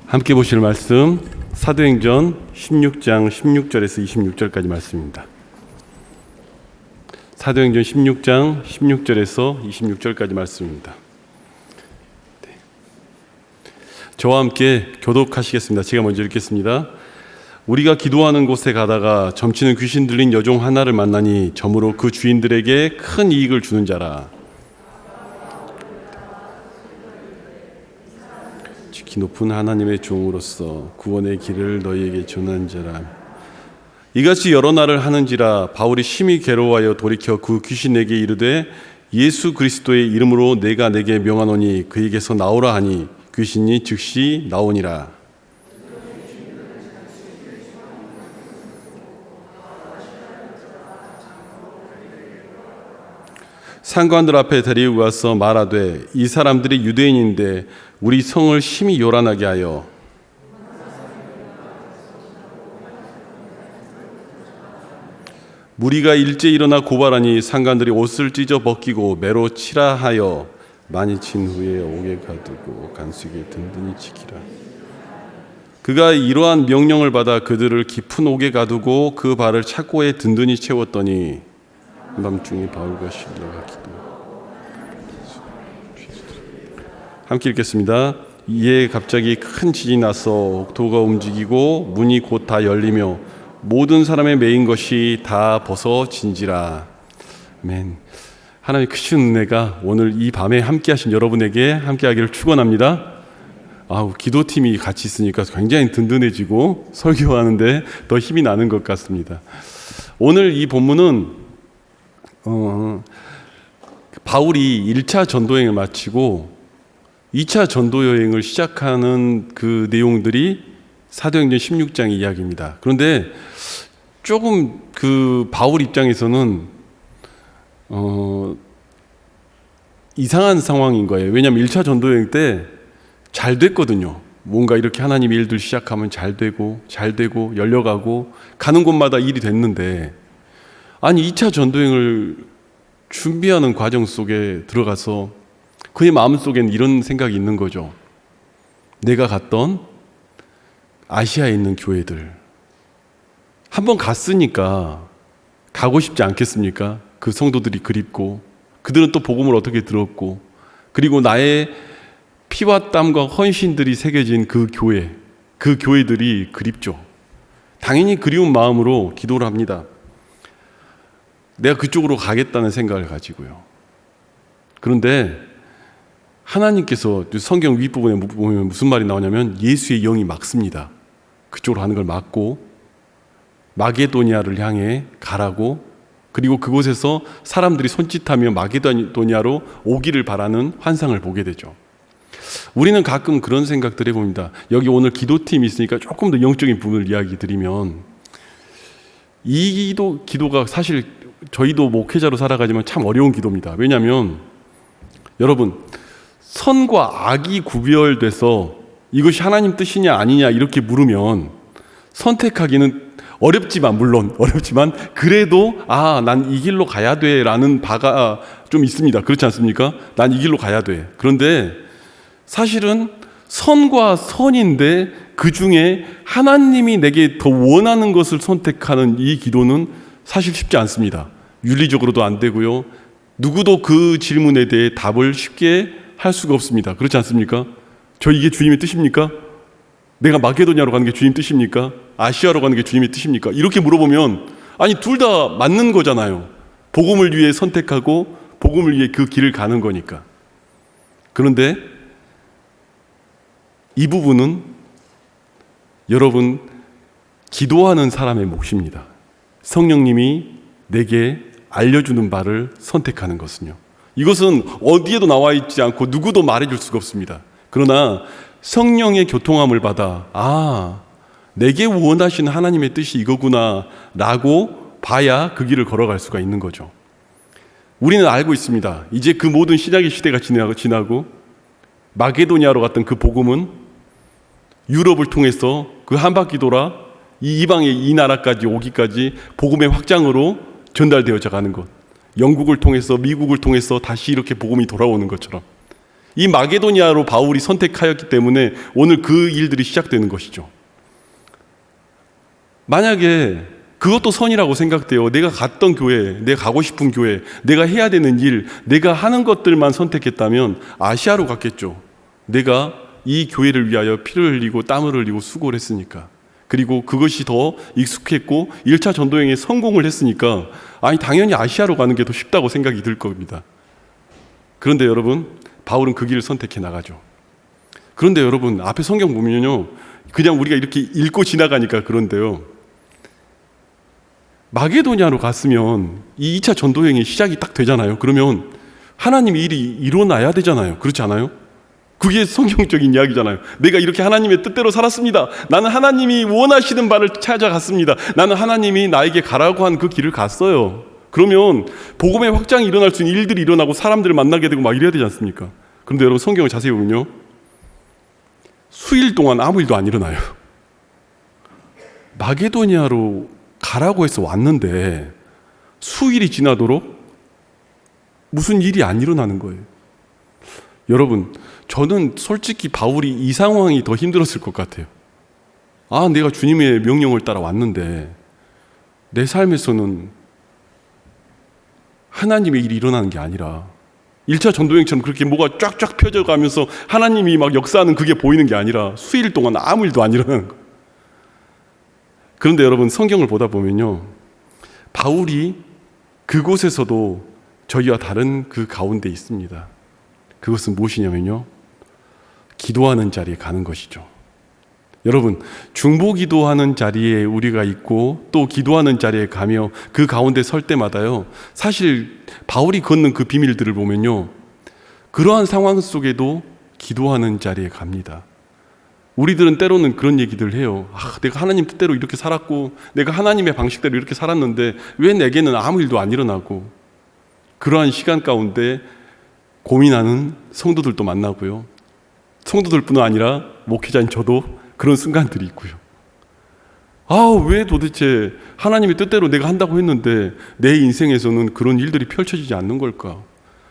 함께 보실 말씀 사도행전 16장 16절에서 26절까지 말씀입니다. 사도행전 16장 16절에서 26절까지 말씀입니다. 저와 함께 교독하시겠습니다. 제가 먼저 읽겠습니다. 우리가 기도하는 곳에 가다가 점치는 귀신 들린 여종 하나를 만나니 점으로 그 주인들에게 큰 이익을 주는 자라. 지키 높은 하나님의 종으로서 구원의 길을 너희에게 전한 자라. 이같이 여러 날을 하는지라 바울이 심히 괴로워하여 돌이켜 그 귀신에게 이르되 예수 그리스도의 이름으로 내가 내게 명하노니 그에게서 나오라 하니 귀신이 즉시 나오니라. 상관들 앞에 데리고 가서 말하되 이 사람들이 유대인인데 우리 성을 심히 요란하게 하여 무리가 일제 일어나 고발하니 상관들이 옷을 찢어 벗기고 매로 치라 하여 많이 친 후에 옥에 가두고 간수에게 든든히 지키라. 그가 이러한 명령을 받아 그들을 깊은 옥에 가두고 그 발을 착고에 든든히 채웠더니 밤중에 바울과 실라가 기도. 함께 읽겠습니다. 이에 갑자기 큰 지진이 나서 옥토가 움직이고 문이 곧 다 열리며 모든 사람의 메인 것이 다 벗어진지라. 아멘. 하나님의 크신 은혜가 오늘 이 밤에 함께하신 여러분에게 함께하기를 축원합니다. 기도팀이 같이 있으니까 굉장히 든든해지고 설교하는데 더 힘이 나는 것 같습니다. 오늘 이 본문은 바울이 1차 전도여행을 마치고 2차 전도여행을 시작하는 그 내용들이 사도행전 16장의 이야기입니다. 그런데 조금 그 바울 입장에서는 이상한 상황인 거예요. 왜냐하면 1차 전도여행 때 잘 됐거든요. 뭔가 이렇게 하나님 일들 시작하면 잘 되고 열려가고 가는 곳마다 일이 됐는데, 아니 2차 전도여행을 준비하는 과정 속에 들어가서 그의 마음속에는 이런 생각이 있는 거죠. 내가 갔던 아시아에 있는 교회들 한번 갔으니까 가고 싶지 않겠습니까? 그 성도들이 그립고 그들은 또 복음을 어떻게 들었고, 그리고 나의 피와 땀과 헌신들이 새겨진 그 교회들이 그립죠. 당연히 그리운 마음으로 기도를 합니다. 내가 그쪽으로 가겠다는 생각을 가지고요. 그런데 하나님께서 성경 윗부분에 보면 무슨 말이 나오냐면 예수의 영이 막습니다. 그쪽으로 가는 걸 막고 마게도니아를 향해 가라고, 그리고 그곳에서 사람들이 손짓하며 마게도니아로 오기를 바라는 환상을 보게 되죠. 우리는 가끔 그런 생각들 해봅니다. 여기 오늘 기도팀이 있으니까 조금 더 영적인 부분을 이야기 드리면, 이 기도가 사실 저희도 목회자로 살아가지만 참 어려운 기도입니다. 왜냐하면 여러분, 선과 악이 구별돼서 이것이 하나님 뜻이냐 아니냐 이렇게 물으면 선택하기는 물론 어렵지만 그래도 난 이 길로 가야 돼 라는 바가 좀 있습니다. 그렇지 않습니까? 난 이 길로 가야 돼. 그런데 사실은 선과 선인데 그 중에 하나님이 내게 더 원하는 것을 선택하는 이 기도는 사실 쉽지 않습니다. 윤리적으로도 안 되고요. 누구도 그 질문에 대해 답을 쉽게 할 수가 없습니다. 그렇지 않습니까? 이게 주님의 뜻입니까? 내가 마게도냐로 가는 게 주님 뜻입니까? 아시아로 가는 게 주님의 뜻입니까? 이렇게 물어보면 둘 다 맞는 거잖아요. 복음을 위해 선택하고 복음을 위해 그 길을 가는 거니까. 그런데 이 부분은 여러분, 기도하는 사람의 몫입니다. 성령님이 내게 알려주는 바를 선택하는 것은요. 이것은 어디에도 나와 있지 않고 누구도 말해줄 수가 없습니다. 그러나 성령의 교통함을 받아 내게 원하시는 하나님의 뜻이 이거구나 라고 봐야 그 길을 걸어갈 수가 있는 거죠. 우리는 알고 있습니다. 이제 그 모든 신약의 시대가 지나고 마게도니아로 갔던 그 복음은 유럽을 통해서 그 한 바퀴 돌아 이 이방의 이 나라까지 오기까지 복음의 확장으로 전달되어져 가는 것, 영국을 통해서 미국을 통해서 다시 이렇게 복음이 돌아오는 것처럼 이 마게도니아로 바울이 선택하였기 때문에 오늘 그 일들이 시작되는 것이죠. 만약에 그것도 선이라고 생각돼요. 내가 갔던 교회, 내가 가고 싶은 교회, 내가 해야 되는 일, 내가 하는 것들만 선택했다면 아시아로 갔겠죠. 내가 이 교회를 위하여 피를 흘리고 땀을 흘리고 수고를 했으니까. 그리고 그것이 더 익숙했고 1차 전도여행에 성공을 했으니까 당연히 아시아로 가는 게 더 쉽다고 생각이 들 겁니다. 그런데 여러분, 바울은 그 길을 선택해 나가죠. 그런데 여러분, 앞에 성경 보면요, 그냥 우리가 이렇게 읽고 지나가니까 그런데요, 마게도니아로 갔으면 이 2차 전도여행이 시작이 딱 되잖아요. 그러면 하나님의 일이 일어나야 되잖아요. 그렇지 않아요? 그게 성경적인 이야기잖아요. 내가 이렇게 하나님의 뜻대로 살았습니다. 나는 하나님이 원하시는 바를 찾아갔습니다. 나는 하나님이 나에게 가라고 한 그 길을 갔어요. 그러면 복음의 확장이 일어날 수 있는 일들이 일어나고 사람들을 만나게 되고 막 이래야 되지 않습니까? 그런데 여러분, 성경을 자세히 보면요, 수일 동안 아무 일도 안 일어나요. 마게도니아로 가라고 해서 왔는데 수일이 지나도록 무슨 일이 안 일어나는 거예요. 여러분, 저는 솔직히 바울이 이 상황이 더 힘들었을 것 같아요. 내가 주님의 명령을 따라 왔는데 내 삶에서는 하나님의 일이 일어나는 게 아니라 1차 전도여행처럼 그렇게 뭐가 쫙쫙 펴져가면서 하나님이 막 역사하는 그게 보이는 게 아니라 수일 동안 아무 일도 안 일어나는 거예요. 그런데 여러분, 성경을 보다 보면요, 바울이 그곳에서도 저희와 다른 그 가운데 있습니다. 그것은 무엇이냐면요, 기도하는 자리에 가는 것이죠. 여러분, 중보 기도하는 자리에 우리가 있고 또 기도하는 자리에 가며 그 가운데 설 때마다요, 사실 바울이 걷는 그 비밀들을 보면요, 그러한 상황 속에도 기도하는 자리에 갑니다. 우리들은 때로는 그런 얘기들 해요. 내가 하나님 뜻대로 이렇게 살았고 내가 하나님의 방식대로 이렇게 살았는데 왜 내게는 아무 일도 안 일어나고, 그러한 시간 가운데 고민하는 성도들도 만나고요, 성도들뿐 아니라 목회자인 저도 그런 순간들이 있고요. 왜 도대체 하나님의 뜻대로 내가 한다고 했는데 내 인생에서는 그런 일들이 펼쳐지지 않는 걸까?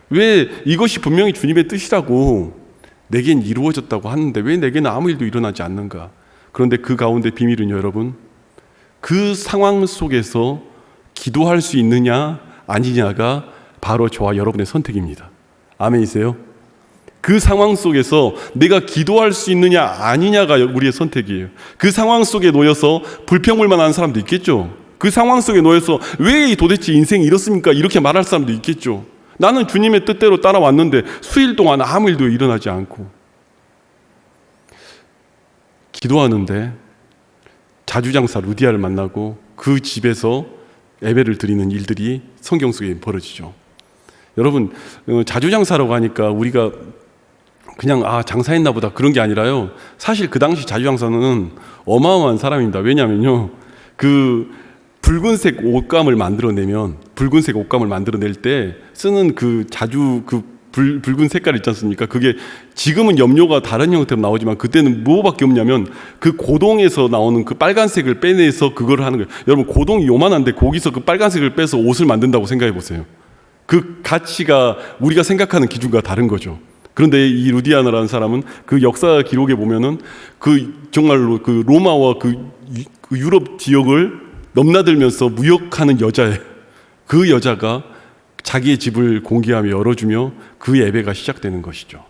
왜 이것이 분명히 주님의 뜻이라고 내겐 이루어졌다고 하는데 왜 내게는 아무 일도 일어나지 않는가? 그런데 그 가운데 비밀은 여러분, 그 상황 속에서 기도할 수 있느냐 아니냐가 바로 저와 여러분의 선택입니다. 아멘이세요? 그 상황 속에서 내가 기도할 수 있느냐 아니냐가 우리의 선택이에요. 그 상황 속에 놓여서 불평불만 하는 사람도 있겠죠. 그 상황 속에 놓여서 왜 도대체 인생이 이렇습니까? 이렇게 말할 사람도 있겠죠. 나는 주님의 뜻대로 따라왔는데 수일 동안 아무 일도 일어나지 않고. 기도하는데 자주장사 루디아를 만나고 그 집에서 예배를 드리는 일들이 성경 속에 벌어지죠. 여러분, 자주장사라고 하니까 우리가 그냥 장사했나 보다 그런 게 아니라요, 사실 그 당시 자주장사는 어마어마한 사람입니다. 왜냐면요, 그 붉은색 옷감을 만들어내면, 붉은색 옷감을 만들어낼 때 쓰는 그 자주 붉은 색깔 있지 않습니까? 그게 지금은 염료가 다른 형태로 나오지만 그때는 뭐밖에 없냐면 그 고동에서 나오는 그 빨간색을 빼내서 그걸 하는 거예요. 여러분, 고동이 요만한데 거기서 그 빨간색을 빼서 옷을 만든다고 생각해 보세요. 그 가치가 우리가 생각하는 기준과 다른 거죠. 그런데 이 루디아나라는 사람은 그 역사 기록에 보면은 그 정말로 그 로마와 그 유럽 지역을 넘나들면서 무역하는 여자예요. 그 여자가 자기의 집을 공개하며 열어주며 그 예배가 시작되는 것이죠.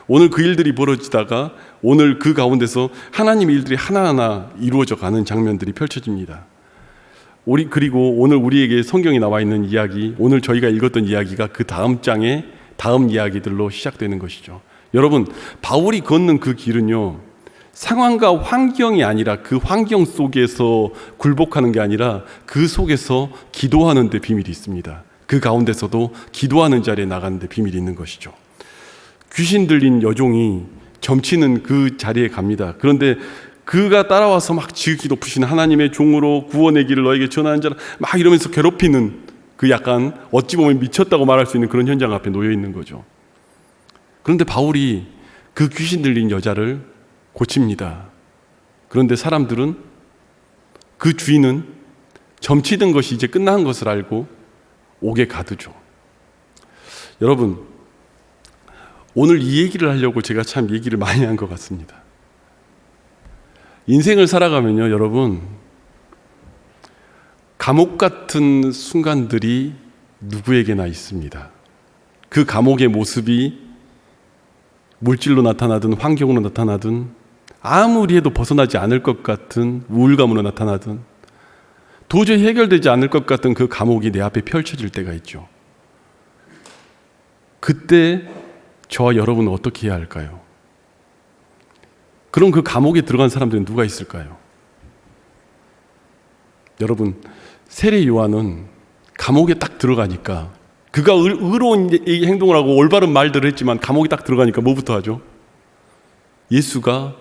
오늘 그 일들이 벌어지다가 오늘 그 가운데서 하나님의 일들이 하나하나 이루어져 가는 장면들이 펼쳐집니다. 그리고 오늘 우리에게 성경에 나와 있는 이야기, 오늘 저희가 읽었던 이야기가 그 다음 장의 다음 이야기들로 시작되는 것이죠. 여러분, 바울이 걷는 그 길은요, 상황과 환경이 아니라 그 환경 속에서 굴복하는 게 아니라 그 속에서 기도하는 데 비밀이 있습니다. 그 가운데서도 기도하는 자리에 나가는 데 비밀이 있는 것이죠. 귀신 들린 여종이 점치는 그 자리에 갑니다. 그런데 그가 따라와서 막 지극히 높으신 하나님의 종으로 구원의 길을 너에게 전하는 자라 막 이러면서 괴롭히는 그 약간 어찌 보면 미쳤다고 말할 수 있는 그런 현장 앞에 놓여 있는 거죠. 그런데 바울이 그 귀신 들린 여자를 고칩니다. 그런데 사람들은, 그 주인은 점치던 것이 이제 끝난 것을 알고 옥에 가두죠. 여러분, 오늘 이 얘기를 하려고 제가 참 얘기를 많이 한 것 같습니다. 인생을 살아가면요, 여러분, 감옥 같은 순간들이 누구에게나 있습니다. 그 감옥의 모습이 물질로 나타나든 환경으로 나타나든 아무리 해도 벗어나지 않을 것 같은 우울감으로 나타나든 도저히 해결되지 않을 것 같은 그 감옥이 내 앞에 펼쳐질 때가 있죠. 그때 저와 여러분은 어떻게 해야 할까요? 그럼 그 감옥에 들어간 사람들은 누가 있을까요? 여러분, 세례 요한은 감옥에 딱 들어가니까 그가 의로운 행동을 하고 올바른 말들을 했지만 감옥에 딱 들어가니까 뭐부터 하죠? 예수가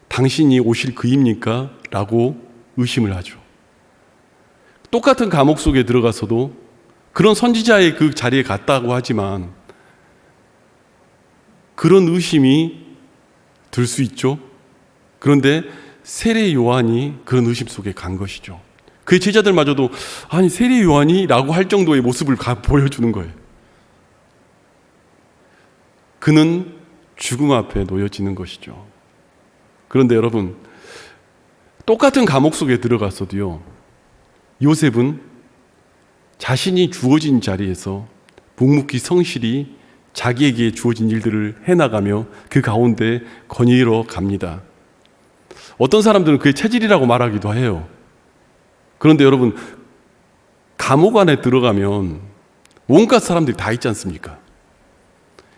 당신이 오실 그입니까? 라고 의심을 하죠. 똑같은 감옥 속에 들어가서도 그런 선지자의 그 자리에 갔다고 하지만 그런 의심이 들 수 있죠. 그런데 세례 요한이 그런 의심 속에 간 것이죠. 그의 제자들마저도 아니 세례 요한이? 라고 할 정도의 모습을 보여주는 거예요. 그는 죽음 앞에 놓여지는 것이죠. 그런데 여러분, 똑같은 감옥 속에 들어갔어도요, 요셉은 자신이 주어진 자리에서 묵묵히 성실히 자기에게 주어진 일들을 해나가며 그 가운데 거닐어 갑니다. 어떤 사람들은 그의 체질이라고 말하기도 해요. 그런데 여러분, 감옥 안에 들어가면 온갖 사람들이 다 있지 않습니까?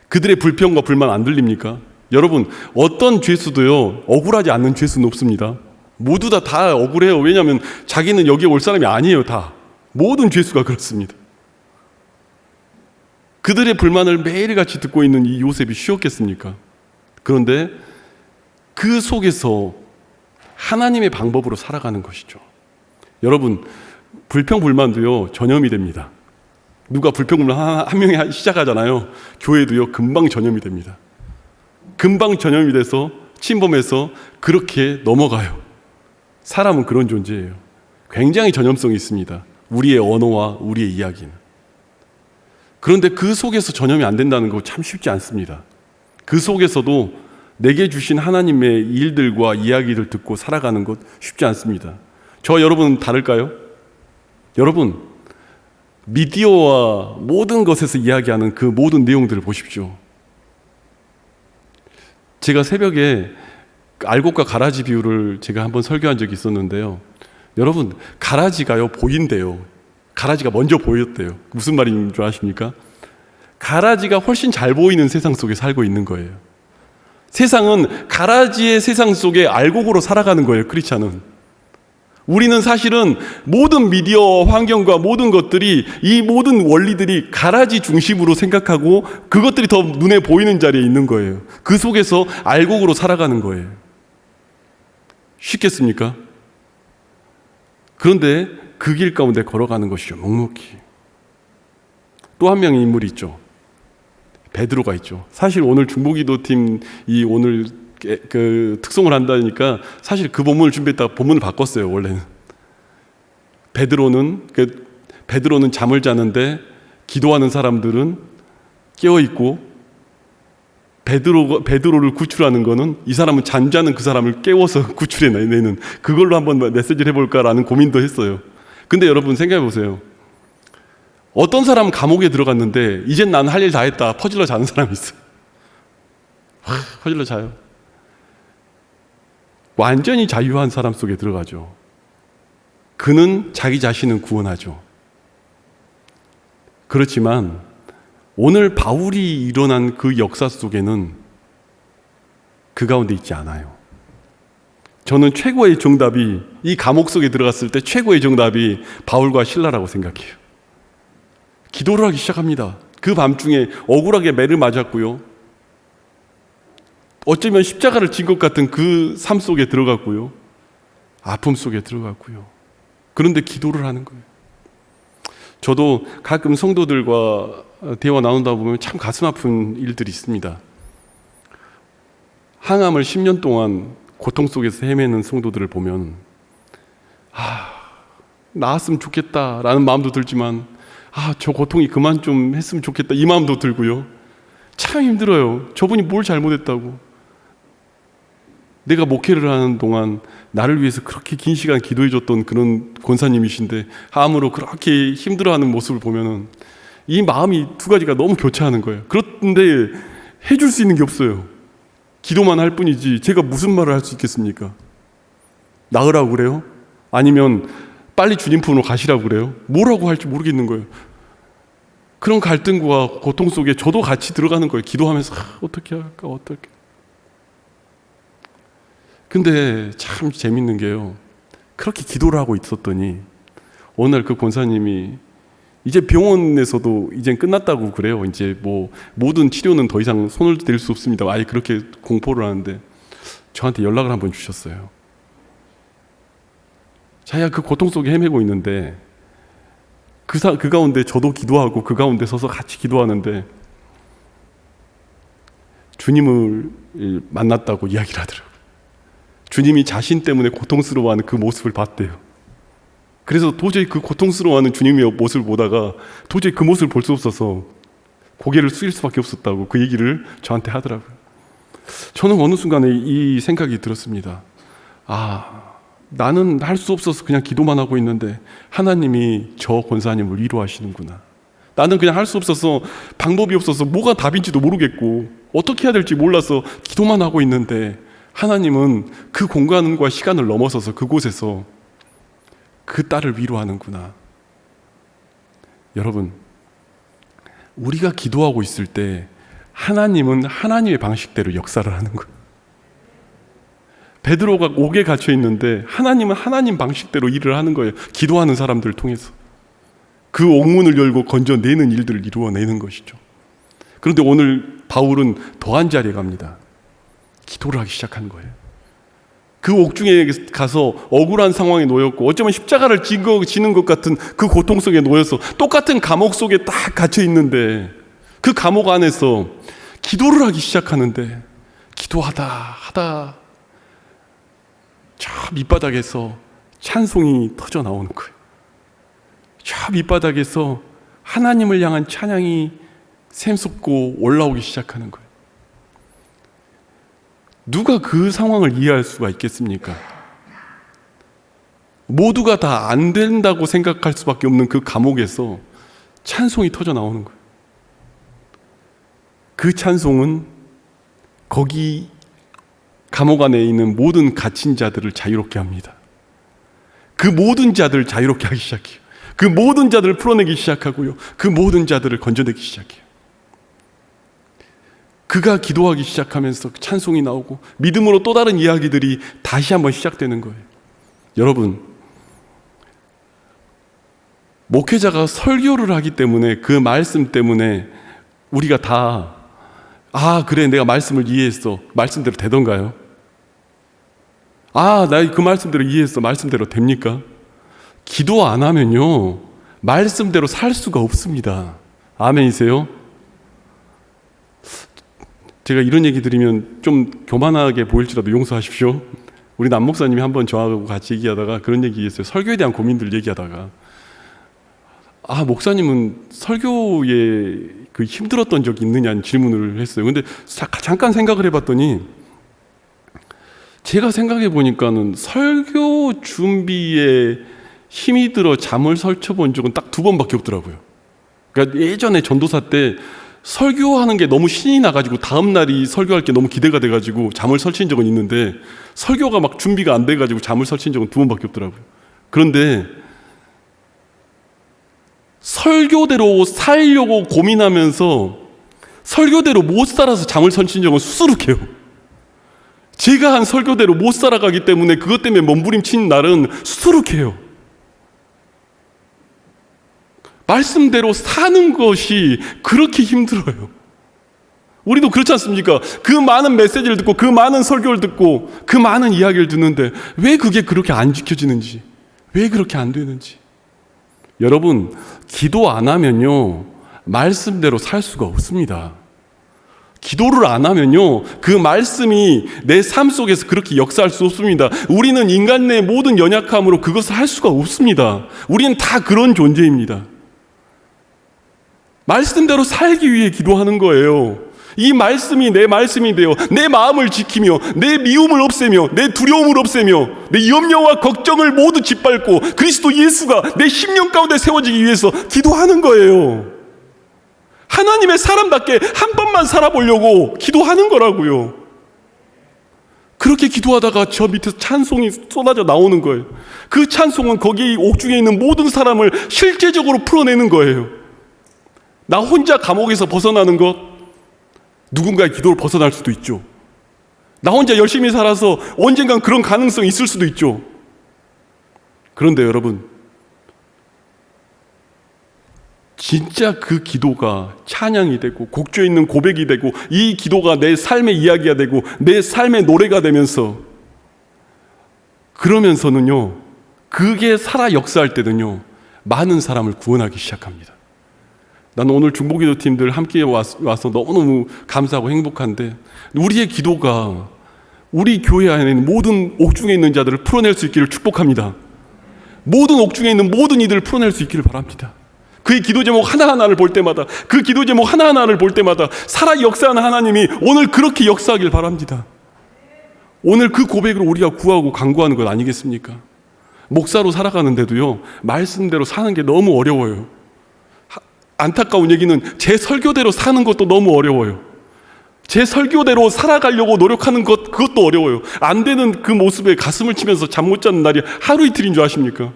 그들의 불평과 불만 안 들립니까? 여러분, 어떤 죄수도요, 억울하지 않는 죄수는 없습니다. 모두 다 억울해요. 왜냐하면 자기는 여기에 올 사람이 아니에요. 다 모든 죄수가 그렇습니다. 그들의 불만을 매일같이 듣고 있는 이 요셉이 쉬웠겠습니까? 그런데 그 속에서 하나님의 방법으로 살아가는 것이죠. 여러분, 불평불만도요, 전염이 됩니다. 누가 불평불만 한 명이 시작하잖아요. 교회도요, 금방 전염이 됩니다. 금방 전염이 돼서 침범해서 그렇게 넘어가요. 사람은 그런 존재예요. 굉장히 전염성이 있습니다. 우리의 언어와 우리의 이야기는. 그런데 그 속에서 전염이 안 된다는 거 참 쉽지 않습니다. 그 속에서도 내게 주신 하나님의 일들과 이야기를 듣고 살아가는 것 쉽지 않습니다. 저와 여러분은 다를까요? 여러분, 미디어와 모든 것에서 이야기하는 그 모든 내용들을 보십시오. 제가 새벽에 알곡과 가라지 비유를 제가 한번 설교한 적이 있었는데요. 여러분, 가라지가요, 보인대요. 가라지가 먼저 보였대요. 무슨 말인 줄 아십니까? 가라지가 훨씬 잘 보이는 세상 속에 살고 있는 거예요. 세상은 가라지의 세상 속에 알곡으로 살아가는 거예요, 크리스찬은. 우리는 사실은 모든 미디어 환경과 모든 것들이, 이 모든 원리들이 가라지 중심으로 생각하고 그것들이 더 눈에 보이는 자리에 있는 거예요. 그 속에서 알곡으로 살아가는 거예요. 쉽겠습니까? 그런데 그 길 가운데 걸어가는 것이죠, 묵묵히. 또 한 명의 인물이 있죠. 베드로가 있죠. 사실 오늘 중보기도팀이 오늘 그 특송을 한다니까 사실 그 본문을 준비했다가 본문을 바꿨어요. 원래는 베드로는 잠을 자는데 기도하는 사람들은 깨어 있고, 베드로를 구출하는 거는 이 사람은 잠자는 그 사람을 깨워서 구출해내는, 그걸로 한번 메시지를 해볼까라는 고민도 했어요. 근데 여러분 생각해 보세요. 어떤 사람은 감옥에 들어갔는데 이젠 난 할 일 다 했다, 퍼질러 자는 사람이 있어요. 퍼질러 자요. 완전히 자유한 사람 속에 들어가죠. 그는 자기 자신은 구원하죠. 그렇지만 오늘 바울이 일어난 그 역사 속에는 그 가운데 있지 않아요. 저는 최고의 정답이, 이 감옥 속에 들어갔을 때 최고의 정답이 바울과 실라라고 생각해요. 기도를 하기 시작합니다. 그 밤중에 억울하게 매를 맞았고요, 어쩌면 십자가를 진 것 같은 그 삶 속에 들어갔고요, 아픔 속에 들어갔고요. 그런데 기도를 하는 거예요. 저도 가끔 성도들과 대화 나눈다 보면 참 가슴 아픈 일들이 있습니다. 항암을 10년 동안 고통 속에서 헤매는 성도들을 보면 나았으면 좋겠다라는 마음도 들지만 저 고통이 그만 좀 했으면 좋겠다, 이 마음도 들고요. 참 힘들어요. 저분이 뭘 잘못했다고. 내가 목회를 하는 동안 나를 위해서 그렇게 긴 시간 기도해줬던 그런 권사님이신데 암으로 그렇게 힘들어하는 모습을 보면은 이 마음이 두 가지가 너무 교차하는 거예요. 그런데 해줄 수 있는 게 없어요. 기도만 할 뿐이지 제가 무슨 말을 할 수 있겠습니까? 나으라고 그래요? 아니면 빨리 주님 품으로 가시라고 그래요? 뭐라고 할지 모르겠는 거예요. 그런 갈등과 고통 속에 저도 같이 들어가는 거예요. 기도하면서 어떻게 할까 어떻게. 근데 참 재밌는 게요. 그렇게 기도를 하고 있었더니 어느 날 그 권사님이 이제 병원에서도 이젠 끝났다고 그래요. 이제 뭐 모든 치료는 더 이상 손을 댈 수 없습니다. 아예 그렇게 공포를 하는데 저한테 연락을 한번 주셨어요. 자기가 그 고통 속에 헤매고 있는데 그 가운데 저도 기도하고 그 가운데 서서 같이 기도하는데 주님을 만났다고 이야기를 하더라고요. 주님이 자신 때문에 고통스러워하는 그 모습을 봤대요. 그래서 도저히 그 고통스러워하는 주님의 모습을 보다가 도저히 그 모습을 볼 수 없어서 고개를 숙일 수밖에 없었다고 그 얘기를 저한테 하더라고요. 저는 어느 순간에 이 생각이 들었습니다. 나는 할 수 없어서 그냥 기도만 하고 있는데 하나님이 저 권사님을 위로하시는구나. 나는 그냥 할 수 없어서 방법이 없어서 뭐가 답인지도 모르겠고 어떻게 해야 될지 몰라서 기도만 하고 있는데 하나님은 그 공간과 시간을 넘어서서 그곳에서 그 딸을 위로하는구나. 여러분, 우리가 기도하고 있을 때 하나님은 하나님의 방식대로 역사를 하는 거예요. 베드로가 옥에 갇혀 있는데 하나님은 하나님 방식대로 일을 하는 거예요. 기도하는 사람들을 통해서 그 옥문을 열고 건져내는 일들을 이루어내는 것이죠. 그런데 오늘 바울은 더한 자리에 갑니다. 기도를 하기 시작하는 거예요. 그 옥중에 가서 억울한 상황에 놓였고 어쩌면 십자가를 지는 것 같은 그 고통 속에 놓여서 똑같은 감옥 속에 딱 갇혀 있는데 그 감옥 안에서 기도를 하기 시작하는데 기도하다 저 밑바닥에서 찬송이 터져 나오는 거예요. 저 밑바닥에서 하나님을 향한 찬양이 샘솟고 올라오기 시작하는 거예요. 누가 그 상황을 이해할 수가 있겠습니까? 모두가 다 안 된다고 생각할 수밖에 없는 그 감옥에서 찬송이 터져 나오는 거예요. 그 찬송은 거기 감옥 안에 있는 모든 갇힌 자들을 자유롭게 합니다. 그 모든 자들을 자유롭게 하기 시작해요. 그 모든 자들을 풀어내기 시작하고요. 그 모든 자들을 건져내기 시작해요. 그가 기도하기 시작하면서 찬송이 나오고 믿음으로 또 다른 이야기들이 다시 한번 시작되는 거예요. 여러분, 목회자가 설교를 하기 때문에 그 말씀 때문에 우리가 다 그래 내가 말씀을 이해했어. 말씀대로 되던가요? 나 그 말씀대로 이해했어. 말씀대로 됩니까? 기도 안 하면요 말씀대로 살 수가 없습니다. 아멘이세요? 제가 이런 얘기 드리면 좀 교만하게 보일지라도 용서하십시오. 우리 남 목사님이 한번 저하고 같이 얘기하다가 그런 얘기했어요. 설교에 대한 고민들 얘기하다가 목사님은 설교에 그 힘들었던 적이 있느냐는 질문을 했어요. 근데 잠깐 생각을 해봤더니 제가 생각해 보니까는 설교 준비에 힘이 들어 잠을 설쳐본 적은 딱 2번밖에 없더라고요. 그러니까 예전에 전도사 때 설교하는 게 너무 신이 나가지고 다음 날이 설교할 게 너무 기대가 돼가지고 잠을 설친 적은 있는데 설교가 막 준비가 안 돼가지고 잠을 설친 적은 2번밖에 없더라고요. 그런데 설교대로 살려고 고민하면서 설교대로 못 살아서 잠을 설친 적은 수두룩해요. 제가 한 설교대로 못 살아가기 때문에 그것 때문에 몸부림친 날은 수두룩해요. 말씀대로 사는 것이 그렇게 힘들어요. 우리도 그렇지 않습니까? 그 많은 메시지를 듣고 그 많은 설교를 듣고 그 많은 이야기를 듣는데 왜 그게 그렇게 안 지켜지는지, 왜 그렇게 안 되는지. 여러분, 기도 안 하면요 말씀대로 살 수가 없습니다. 기도를 안 하면요 그 말씀이 내 삶 속에서 그렇게 역사할 수 없습니다. 우리는 인간 내 모든 연약함으로 그것을 할 수가 없습니다. 우리는 다 그런 존재입니다. 말씀대로 살기 위해 기도하는 거예요. 이 말씀이 내 말씀이 되어 내 마음을 지키며 내 미움을 없애며 내 두려움을 없애며 내 염려와 걱정을 모두 짓밟고 그리스도 예수가 내 심령 가운데 세워지기 위해서 기도하는 거예요. 하나님의 사람답게 한 번만 살아보려고 기도하는 거라고요. 그렇게 기도하다가 저 밑에서 찬송이 쏟아져 나오는 거예요. 그 찬송은 거기 옥중에 있는 모든 사람을 실제적으로 풀어내는 거예요. 나 혼자 감옥에서 벗어나는 것, 누군가의 기도로 벗어날 수도 있죠. 나 혼자 열심히 살아서 언젠간 그런 가능성이 있을 수도 있죠. 그런데 여러분, 진짜 그 기도가 찬양이 되고 곡조에 있는 고백이 되고 이 기도가 내 삶의 이야기가 되고 내 삶의 노래가 되면서 그러면서는요, 그게 살아 역사할 때는요, 많은 사람을 구원하기 시작합니다. 나는 오늘 중보기도 팀들 함께 와서 너무너무 감사하고 행복한데, 우리의 기도가 우리 교회 안에 있는 모든 옥중에 있는 자들을 풀어낼 수 있기를 축복합니다. 모든 옥중에 있는 모든 이들을 풀어낼 수 있기를 바랍니다. 그의 기도 제목 하나하나를 볼 때마다, 그 기도 제목 하나하나를 볼 때마다 살아 역사하는 하나님이 오늘 그렇게 역사하길 바랍니다. 오늘 그 고백으로 우리가 구하고 간구하는 것 아니겠습니까? 목사로 살아가는데도요, 말씀대로 사는 게 너무 어려워요. 안타까운 얘기는 제 설교대로 사는 것도 너무 어려워요. 제 설교대로 살아가려고 노력하는 것, 그것도 어려워요. 안 되는 그 모습에 가슴을 치면서 잠 못 자는 날이 하루 이틀인 줄 아십니까?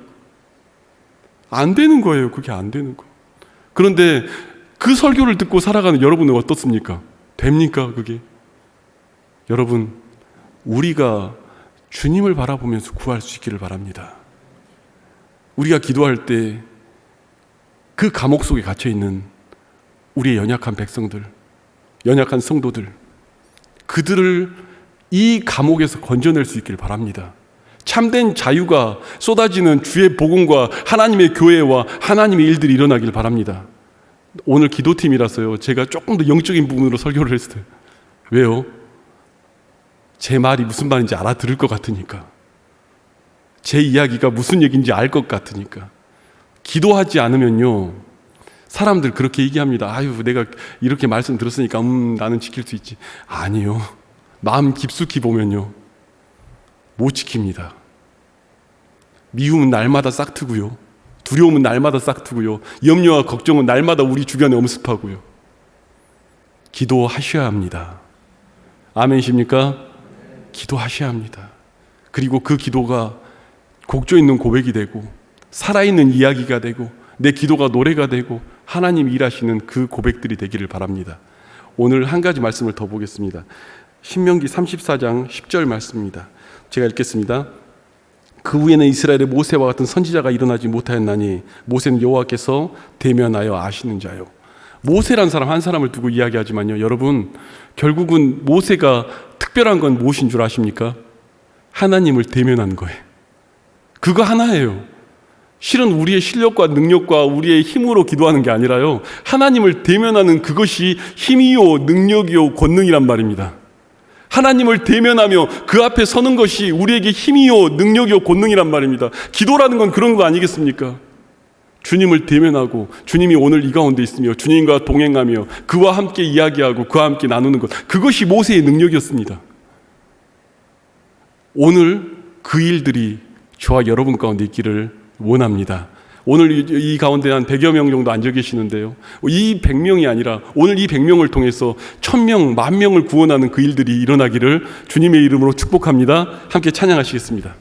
안 되는 거예요. 그게 안 되는 거. 그런데 그 설교를 듣고 살아가는 여러분은 어떻습니까? 됩니까, 그게? 여러분, 우리가 주님을 바라보면서 구할 수 있기를 바랍니다. 우리가 기도할 때 그 감옥 속에 갇혀있는 우리의 연약한 백성들, 연약한 성도들, 그들을 이 감옥에서 건져낼 수 있기를 바랍니다. 참된 자유가 쏟아지는 주의 복음과 하나님의 교회와 하나님의 일들이 일어나길 바랍니다. 오늘 기도팀이라서요, 제가 조금 더 영적인 부분으로 설교를 했어요. 왜요? 제 말이 무슨 말인지 알아들을 것 같으니까, 제 이야기가 무슨 얘기인지 알 것 같으니까. 기도하지 않으면요, 사람들 그렇게 얘기합니다. 아유, 내가 이렇게 말씀 들었으니까 나는 지킬 수 있지. 아니요, 마음 깊숙이 보면요, 못 지킵니다. 미움은 날마다 싹트고요, 두려움은 날마다 싹트고요, 염려와 걱정은 날마다 우리 주변에 엄습하고요. 기도하셔야 합니다. 아멘이십니까? 기도하셔야 합니다. 그리고 그 기도가 곡조 있는 고백이 되고 살아있는 이야기가 되고 내 기도가 노래가 되고 하나님이 일하시는 그 고백들이 되기를 바랍니다. 오늘 한 가지 말씀을 더 보겠습니다. 신명기 34장 10절 말씀입니다. 제가 읽겠습니다. 그 후에는 이스라엘의 모세와 같은 선지자가 일어나지 못하였나니 모세는 여호와께서 대면하여 아시는 자요. 모세란 사람 한 사람을 두고 이야기하지만요, 여러분, 결국은 모세가 특별한 건 무엇인 줄 아십니까? 하나님을 대면한 거예요. 그거 하나예요. 실은 우리의 실력과 능력과 우리의 힘으로 기도하는 게 아니라요, 하나님을 대면하는 그것이 힘이요 능력이요 권능이란 말입니다. 하나님을 대면하며 그 앞에 서는 것이 우리에게 힘이요 능력이요 권능이란 말입니다. 기도라는 건 그런 거 아니겠습니까? 주님을 대면하고 주님이 오늘 이 가운데 있으며 주님과 동행하며 그와 함께 이야기하고 그와 함께 나누는 것, 그것이 모세의 능력이었습니다. 오늘 그 일들이 저와 여러분 가운데 있기를 원합니다. 오늘 이 가운데 한 100여 명 정도 앉아 계시는데요, 이 100명이 아니라 오늘 이 100명을 통해서 1000명, 10,000명을 구원하는 그 일들이 일어나기를 주님의 이름으로 축복합니다. 함께 찬양하시겠습니다.